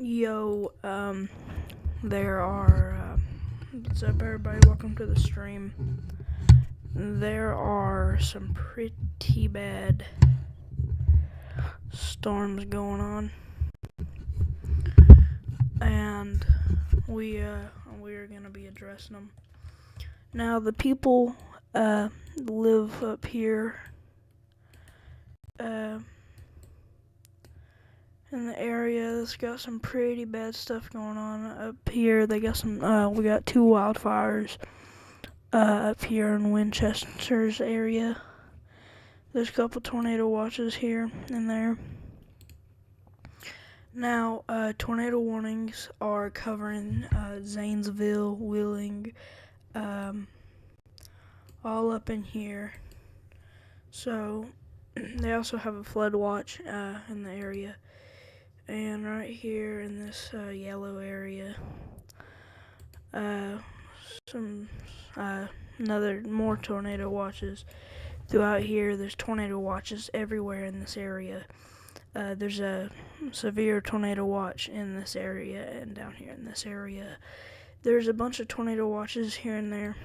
Yo, there are, what's up, everybody? Welcome to the stream. There are some pretty bad storms going on, and we are gonna be addressing them. Now, the people, live up here, in the area that's got some pretty bad stuff going on up here. They got some, we got two wildfires up here in Winchester's area. There's a couple tornado watches here and there. Now, tornado warnings are covering Zanesville, Wheeling, all up in here. So, they also have a flood watch in the area. And right here in this yellow area, some more tornado watches throughout here. There's tornado watches everywhere in this area. There's a severe tornado watch in this area and down here in this area. There's a bunch of tornado watches here and there.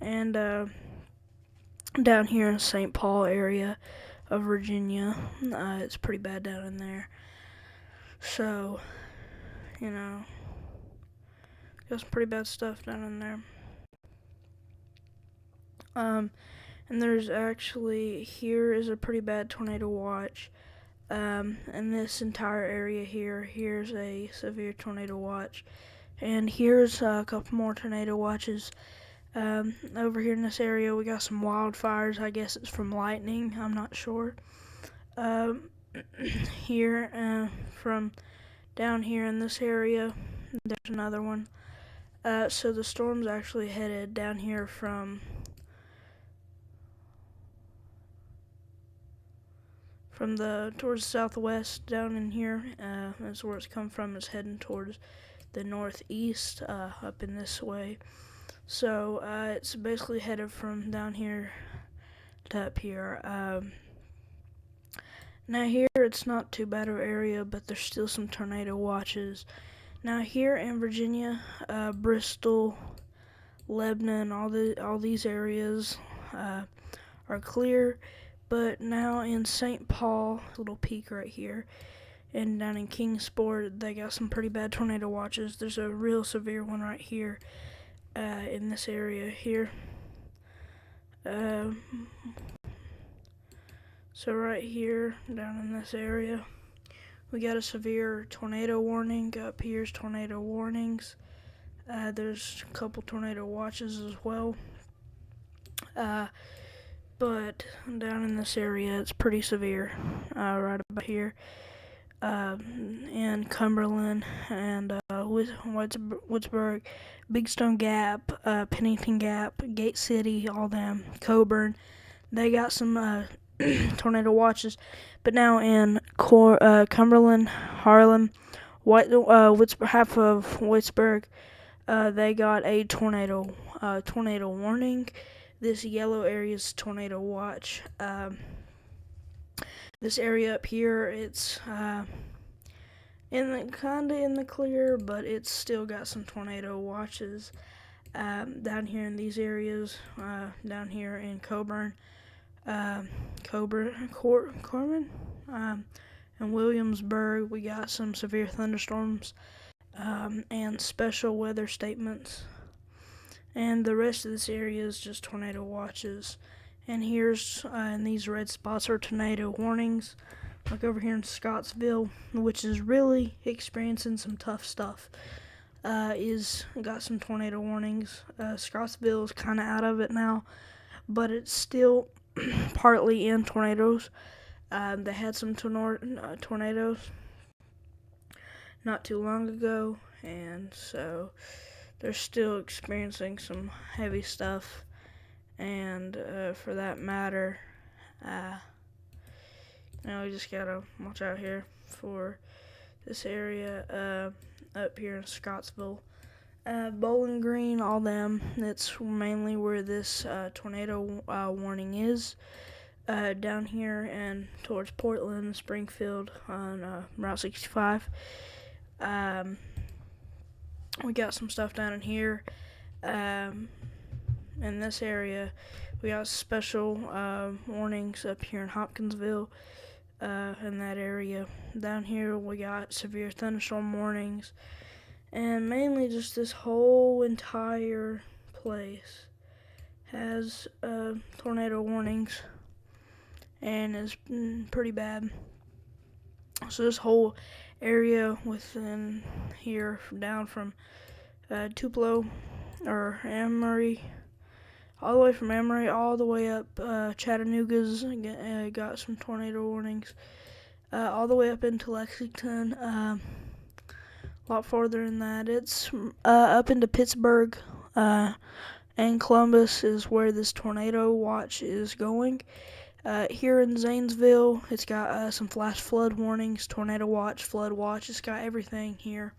And down here in St. Paul area of Virginia, it's pretty bad down in there. So, got some pretty bad stuff down in there. And there's actually, here is a pretty bad tornado watch. In this entire area here's a severe tornado watch. And here's a couple more tornado watches. Over here in this area, we got some wildfires. I guess it's from lightning. I'm not sure. Here, from down here in this area, there's another one. So the storm's actually headed down here from towards the southwest down in here. That's where it's come from. It's heading towards the northeast, up in this way. So it's basically headed from down here to up here. Now here it's not too bad of an area, but there's still some tornado watches. Now here in Virginia, Bristol, Lebanon, all these areas are clear. But now in St. Paul, little peak right here, and down in Kingsport, they got some pretty bad tornado watches. There's a real severe one right here in this area here. So right here, down in this area, we got a severe tornado warning. Up here's tornado warnings. There's a couple tornado watches as well. But down in this area, it's pretty severe, right about here. In Cumberland and Whitesburg, Big Stone Gap, Pennington Gap, Gate City, all them, Coburn, they got some tornado watches. But now in Cumberland, Harlem, half of Whitesburg, they got a tornado warning. This yellow area is tornado watch. This area up here, it's kinda in the clear, but it's still got some tornado watches. Down here in these areas, down here in Coburn, and Williamsburg, we got some severe thunderstorms and special weather statements. And the rest of this area is just tornado watches. And here's, in these red spots, are tornado warnings. Like over here in Scottsville, which is really experiencing some tough stuff, is got some tornado warnings. Scottsville is kind of out of it now, but it's still partly in tornadoes. They had some tornadoes not too long ago, and so they're still experiencing some heavy stuff. And for that matter, we just gotta watch out here for this area up here in Scottsville. Bowling Green, all them, that's mainly where this tornado warning is. down here and towards Portland, Springfield on Route 65. We got some stuff down in here. In this area, we got special warnings up here in Hopkinsville. In that area. Down here, we got severe thunderstorm warnings. And mainly just this whole entire place has tornado warnings and is pretty bad. So this whole area within here, down from Tupelo or Emory, all the way from Emory all the way up Chattanooga's got some tornado warnings. All the way up into Lexington, a lot farther than that. It's up into Pittsburgh and Columbus is where this tornado watch is going. Here in Zanesville, it's got some flash flood warnings, tornado watch, flood watch. It's got everything here.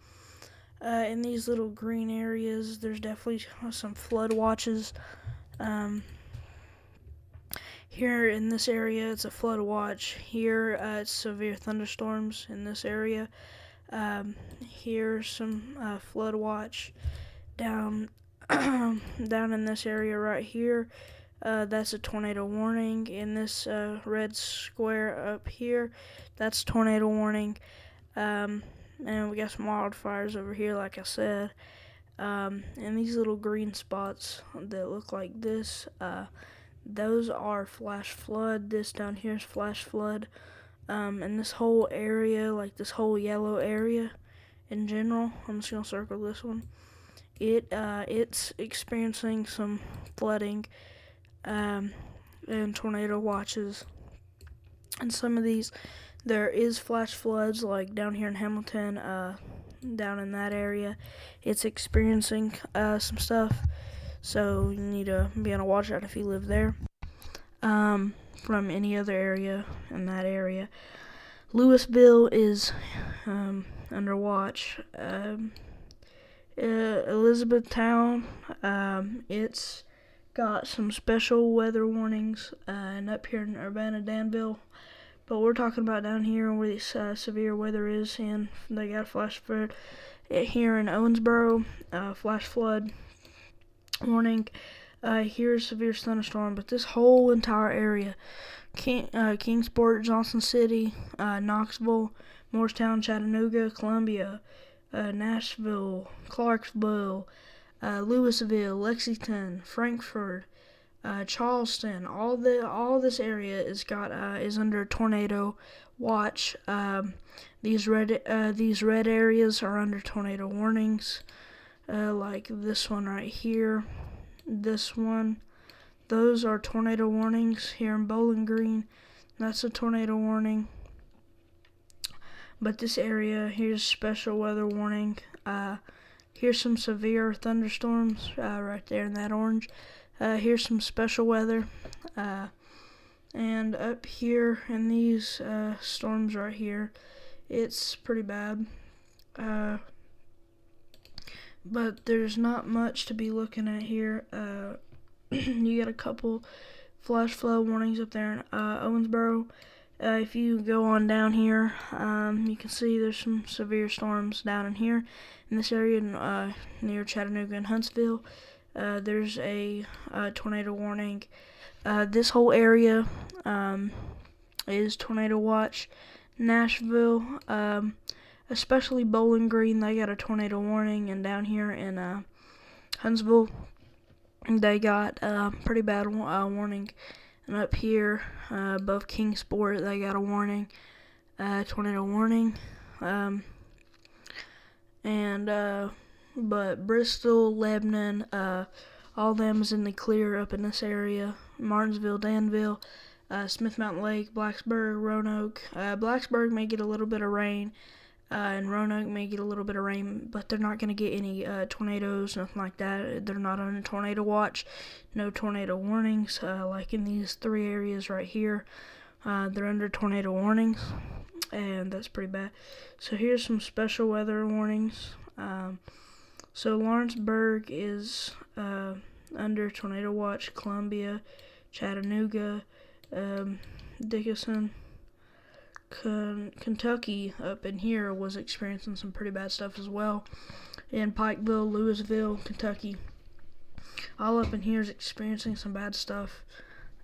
In these little green areas, there's definitely some flood watches. Here in this area, it's a flood watch. Here, it's severe thunderstorms in this area. Here's some flood watch down down in this area right here. That's a tornado warning. In this red square up here, that's tornado warning. And we got some wildfires over here, like I said. And these little green spots that look like this, those are flash flood. This down here is flash flood. And this whole area, like this whole yellow area in general, I'm just gonna circle this one. It's experiencing some flooding and tornado watches. And some of these, there is flash floods, like down here in Hamilton, down in that area. It's experiencing some stuff, so you need to be on a watch out if you live there. From any other area in that area. Louisville is under watch. Elizabethtown, it's got some special weather warnings, and up here in Urbana-Danville. But we're talking about down here where this severe weather is, and they got a flash flood. Here in Owensboro, flash flood warning. Here's severe thunderstorm, but this whole entire area, Kingsport, Johnson City, Knoxville, Morristown, Chattanooga, Columbia, Nashville, Clarksville, Louisville, Lexington, Frankfort, Charleston, all this area is under tornado watch. These red areas are under tornado warnings, like this one right here. This one, those are tornado warnings. Here in Bowling Green, that's a tornado warning. But this area, here's special weather warning. Here's some severe thunderstorms right there in that orange. Here's some special weather. And up here in these storms right here, it's pretty bad. But there's not much to be looking at here. You got a couple flash flood warnings up there in Owensboro. If you go on down here, you can see there's some severe storms down in here. In this area near Chattanooga and Huntsville, there's a tornado warning. This whole area is tornado watch. Nashville, especially Bowling Green, they got a tornado warning, and down here in Huntsville, they got pretty bad warning. And up here above Kingsport, they got a warning, tornado warning. But Bristol, Lebanon, all them is in the clear up in this area. Martinsville, Danville, Smith Mountain Lake, Blacksburg, Roanoke. Blacksburg may get a little bit of rain, and Roanoke may get a little bit of rain, but they're not going to get any tornadoes, nothing like that. They're not on a tornado watch, no tornado warnings, like in these three areas right here. They're under tornado warnings, and that's pretty bad. So here's some special weather warnings. So Lawrenceburg is under tornado watch, Columbia, Chattanooga, Dickinson, Kentucky up in here was experiencing some pretty bad stuff as well. In Pikeville, Louisville, Kentucky, all up in here is experiencing some bad stuff.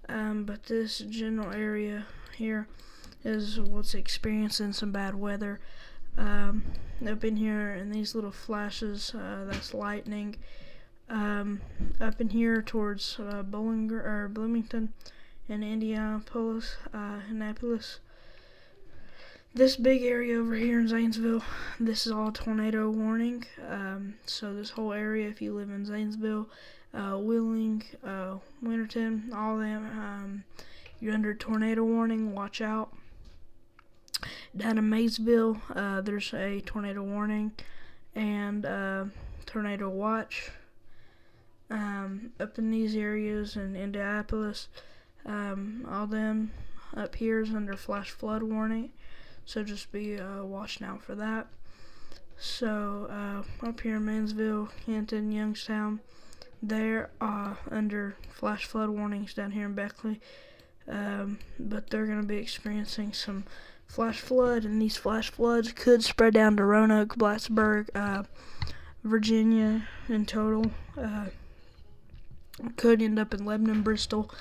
But this general area here is what's experiencing some bad weather. Up in here in these little flashes, that's lightning. Up in here towards Bloomington and Indianapolis, Annapolis. This big area over here in Zanesville, this is all tornado warning. So this whole area, if you live in Zanesville, Wheeling, Winterton, all them, you're under tornado warning. Watch out. Down in Maysville, there's a tornado warning and tornado watch. Up in these areas in Indianapolis, all them up here is under flash flood warning, so just be watching out for that. So up here in Mansville, Hinton, Youngstown, they're under flash flood warnings down here in Beckley, but they're going to be experiencing some flash flood, and these flash floods could spread down to Roanoke, Blacksburg, Virginia in total. Could end up in Lebanon, Bristol,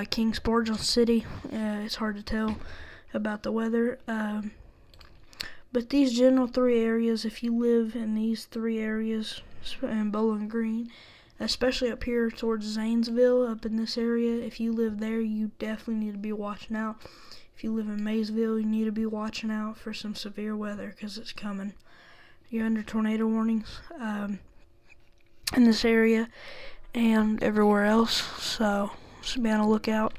Kingsport, Johnson City. It's hard to tell about the weather. But these general three areas, if you live in these three areas, in Bowling Green, especially up here towards Zanesville, up in this area, if you live there, you definitely need to be watching out. If you live in Maysville, you need to be watching out for some severe weather because it's coming. You're under tornado warnings in this area and everywhere else, so just be on the lookout.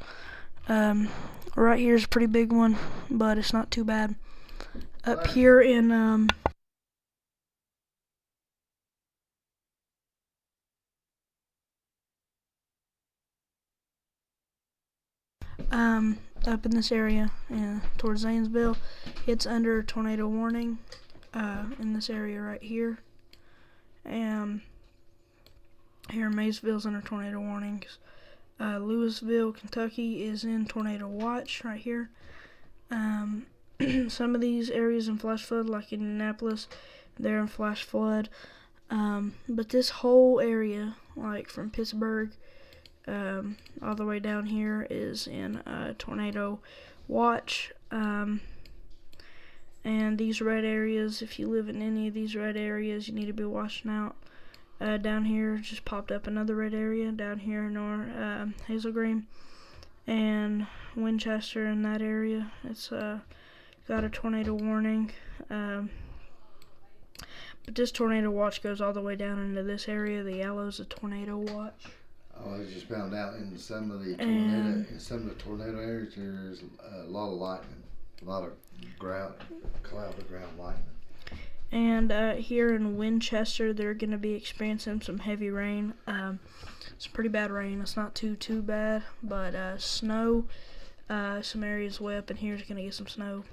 Right here is a pretty big one, but it's not too bad. Up here in up in this area, towards Zanesville, it's under tornado warning in this area right here. And here in Maysville's under tornado warnings. Louisville, Kentucky is in tornado watch right here. Some of these areas in flash flood, like Indianapolis, they're in flash flood. But this whole area, like from Pittsburgh all the way down here, is in tornado watch. And these red areas, if you live in any of these red areas, you need to be watching out. Down here just popped up another red area down here in Hazel Green and Winchester in that area. It's got a tornado warning. But this tornado watch goes all the way down into this area. The yellow's a tornado watch. Oh, I just found out in some of the tornado areas there's a lot of lightning, a lot of cloud of ground lightning. And here in Winchester, they're going to be experiencing some heavy rain. It's pretty bad rain. It's not too bad, but snow. Some areas way up in here is going to get some snow.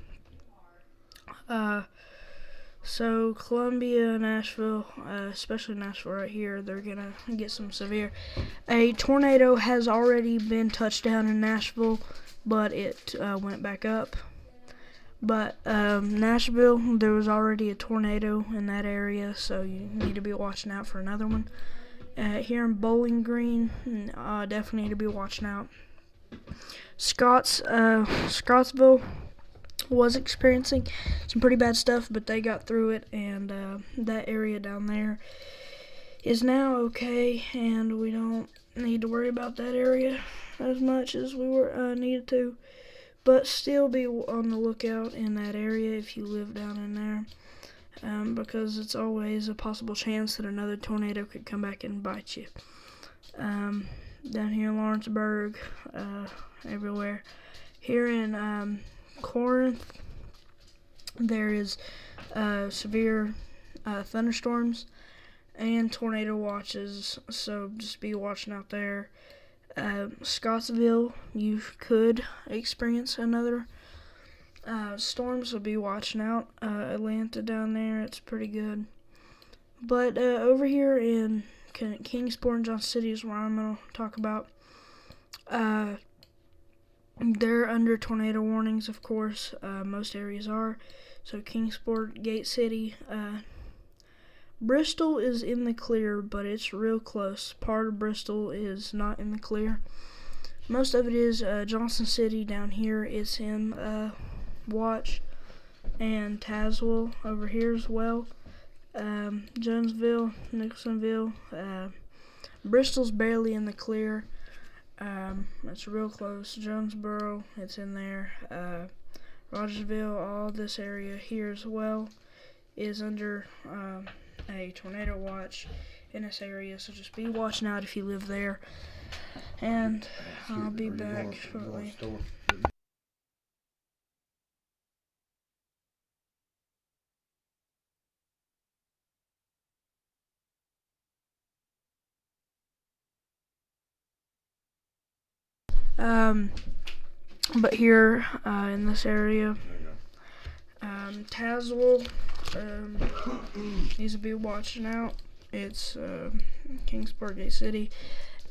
So Columbia, Nashville, especially Nashville right here, they're going to get some severe. A tornado has already been touched down in Nashville, but it went back up. But Nashville, there was already a tornado in that area, so you need to be watching out for another one. Here in Bowling Green, definitely need to be watching out. Scottsville was experiencing some pretty bad stuff, but they got through it, and that area down there is now okay, and we don't need to worry about that area as much as we were needed to. But still be on the lookout in that area if you live down in there, because it's always a possible chance that another tornado could come back and bite you. Down here in Lawrenceburg, everywhere. Here in Corinth, there is severe thunderstorms and tornado watches, so just be watching out there. Scottsville, you could experience another storm, so be watching out. Atlanta down there, it's pretty good. But over here in Kingsport and Johnson City is where I'm going to talk about. They're under tornado warnings, of course. Most areas are. So Kingsport, Gate City, Bristol is in the clear, but it's real close. Part of Bristol is not in the clear. Most of it is. Johnson City down here is in watch, and Tazewell over here as well. Jonesville, Nicholsonville, Bristol's barely in the clear. It's real close. Jonesboro, it's in there. Rogersville, all this area here as well is under a tornado watch in this area, so just be watching out if you live there. And I'll be back shortly. But here in this area, Tazewell needs to be watching out. It's Kingsport, Gate City.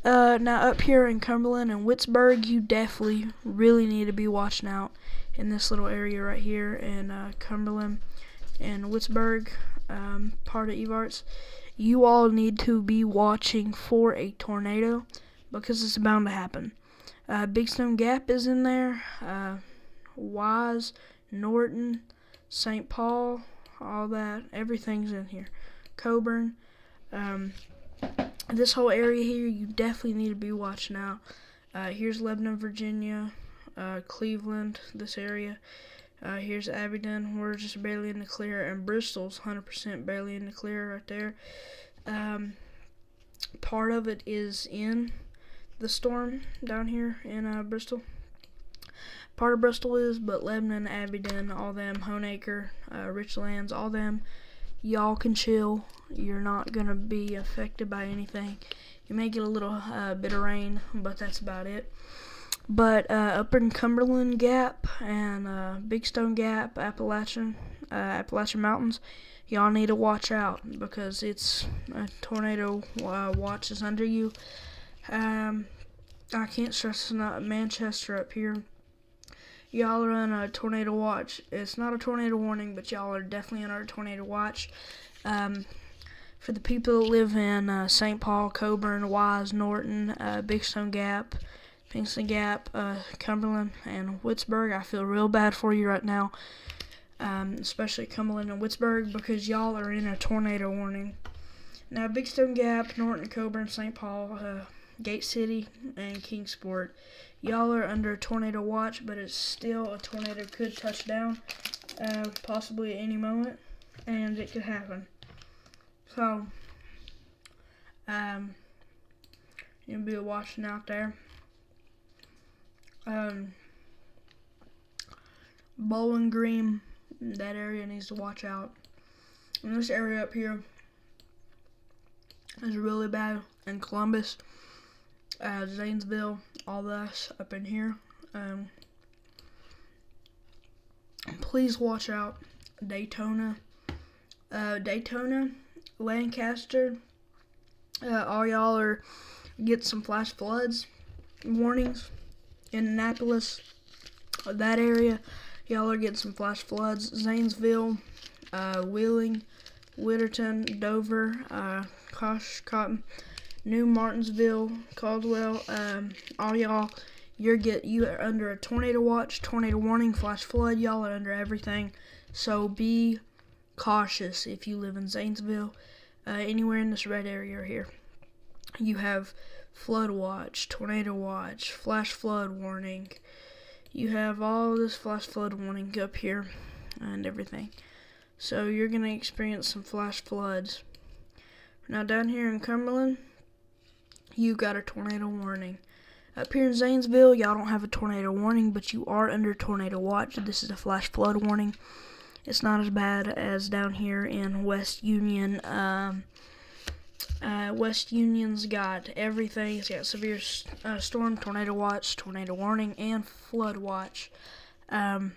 Now up here in Cumberland and Witzburg, you definitely really need to be watching out in this little area right here in Cumberland and Witzburg, part of Evarts. You all need to be watching for a tornado because it's bound to happen. Big Stone Gap is in there. Wise, Norton, St. Paul, all that. Everything's in here. Coburn. This whole area here, you definitely need to be watching out. Here's Lebanon, Virginia. Cleveland, this area. Here's Abingdon. We're just barely in the clear. And Bristol's 100% barely in the clear right there. Part of it is in the storm down here in Bristol. Part of Bristol is, but Lebanon, Abingdon, all them, Honeacre, Richlands, all them, y'all can chill. You're not gonna be affected by anything. You may get a little bit of rain, but that's about it. But up in Cumberland Gap and Big Stone Gap, Appalachian Mountains, y'all need to watch out because it's a tornado watch is under you. I can't stress enough. Manchester up here, y'all are on a tornado watch. It's not a tornado warning, but y'all are definitely on a tornado watch. For the people that live in St. Paul, Coburn, Wise, Norton, Big Stone Gap, Pinkston Gap, Cumberland, and Witzburg, I feel real bad for you right now, especially Cumberland and Witzburg, because y'all are in a tornado warning. Now, Big Stone Gap, Norton, Coburn, St. Paul, Gate City, and Kingsport, y'all are under a tornado watch, but it's still a tornado could touch down, possibly at any moment, and it could happen. So, you'll be watching out there. Bowling Green, that area needs to watch out. And this area up here is really bad. In Columbus, Zanesville, all this up in here. Please watch out. Daytona, Lancaster, all y'all are get some flash floods warnings. Indianapolis, that area, y'all are getting some flash floods. Zanesville, Wheeling, Whitterton, Dover, Cotton, New Martinsville, Caldwell, all y'all, you are under a tornado watch, tornado warning, flash flood. Y'all are under everything, so be cautious if you live in Zanesville, anywhere in this red area here. You have flood watch, tornado watch, flash flood warning. You have all this flash flood warning up here and everything. So you're going to experience some flash floods. Now down here in Cumberland, you got a tornado warning. Up here in Zanesville, y'all don't have a tornado warning, but you are under tornado watch. This is a flash flood warning. It's not as bad as down here in West Union. West Union's got everything. It's got severe storm, tornado watch, tornado warning, and flood watch. Down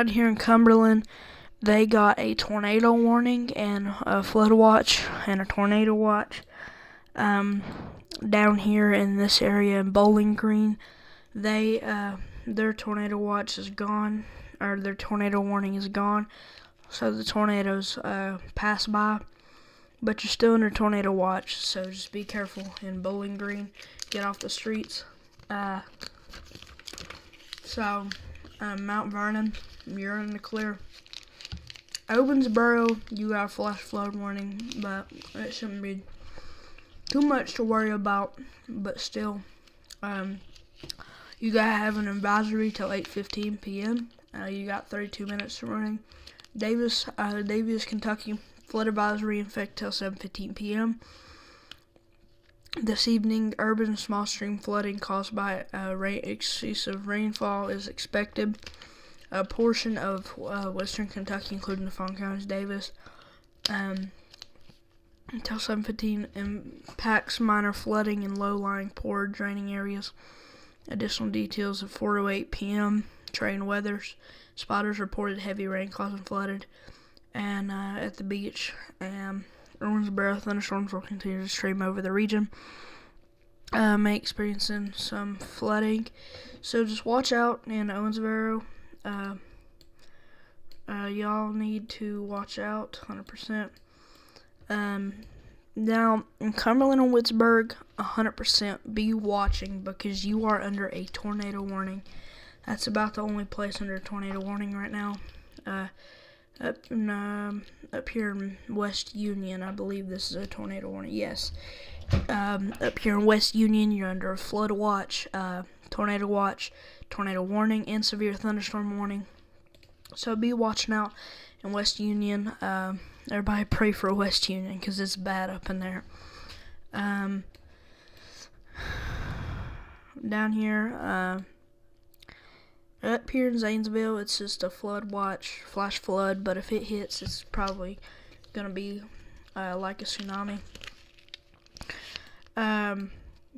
here in Cumberland, they got a tornado warning and a flood watch and a tornado watch. Down here in this area in Bowling Green, their tornado watch is gone, or their tornado warning is gone. So the tornadoes pass by, but you're still under tornado watch. So just be careful in Bowling Green. Get off the streets. Mount Vernon, you're in the clear. Owensboro, you got a flash flood warning, but it shouldn't be too much to worry about. But still, you gotta have an advisory till 8:15 p.m. You got 32 minutes to running. Davis, Kentucky, flood advisory in effect till 7:15 p.m. This evening, urban small stream flooding caused by excessive rainfall is expected. A portion of western Kentucky, including the Fawn Counties, Davis, until 7:15, impacts minor flooding in low-lying poor draining areas. Additional details at 4:08 p.m. Train weathers. Spotters reported heavy rain causing flooded, and at the beach. Owensboro thunderstorms will continue to stream over the region. May experiencing some flooding, so just watch out in Owensboro. Y'all need to watch out 100%. Now in Cumberland and Wicksburg, 100% be watching, because you are under a tornado warning. That's about the only place under a tornado warning right now. Up here in West Union, I believe this is a tornado warning. Yes. Up here in West Union, you're under a flood watch, tornado warning, and severe thunderstorm warning. So be watching out in West Union. Everybody pray for West Union, because it's bad up in there. Down here, up here in Zanesville, it's just a flood watch, flash flood, but if it hits, it's probably going to be like a tsunami.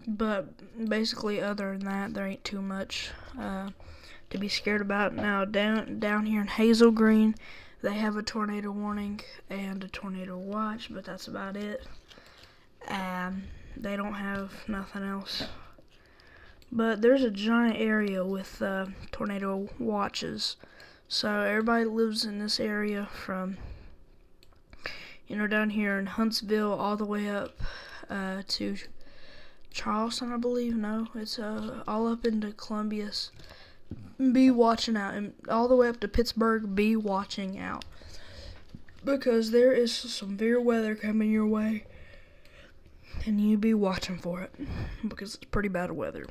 But basically, other than that, there ain't too much to be scared about. Now, down here in Hazel Green, they have a tornado warning and a tornado watch, but that's about it. They don't have nothing else. But there's a giant area with tornado watches. So everybody lives in this area from, down here in Huntsville all the way up to Charleston, I believe. No, it's all up into Columbia's. Be watching out. And all the way up to Pittsburgh, be watching out. Because there is some severe weather coming your way. And you be watching for it. Because it's pretty bad weather.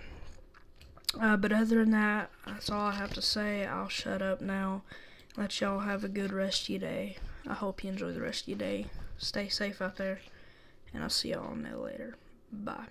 But other than that, that's all I have to say. I'll shut up now. Let y'all have a good rest of your day. I hope you enjoy the rest of your day. Stay safe out there. And I'll see y'all later. Bye.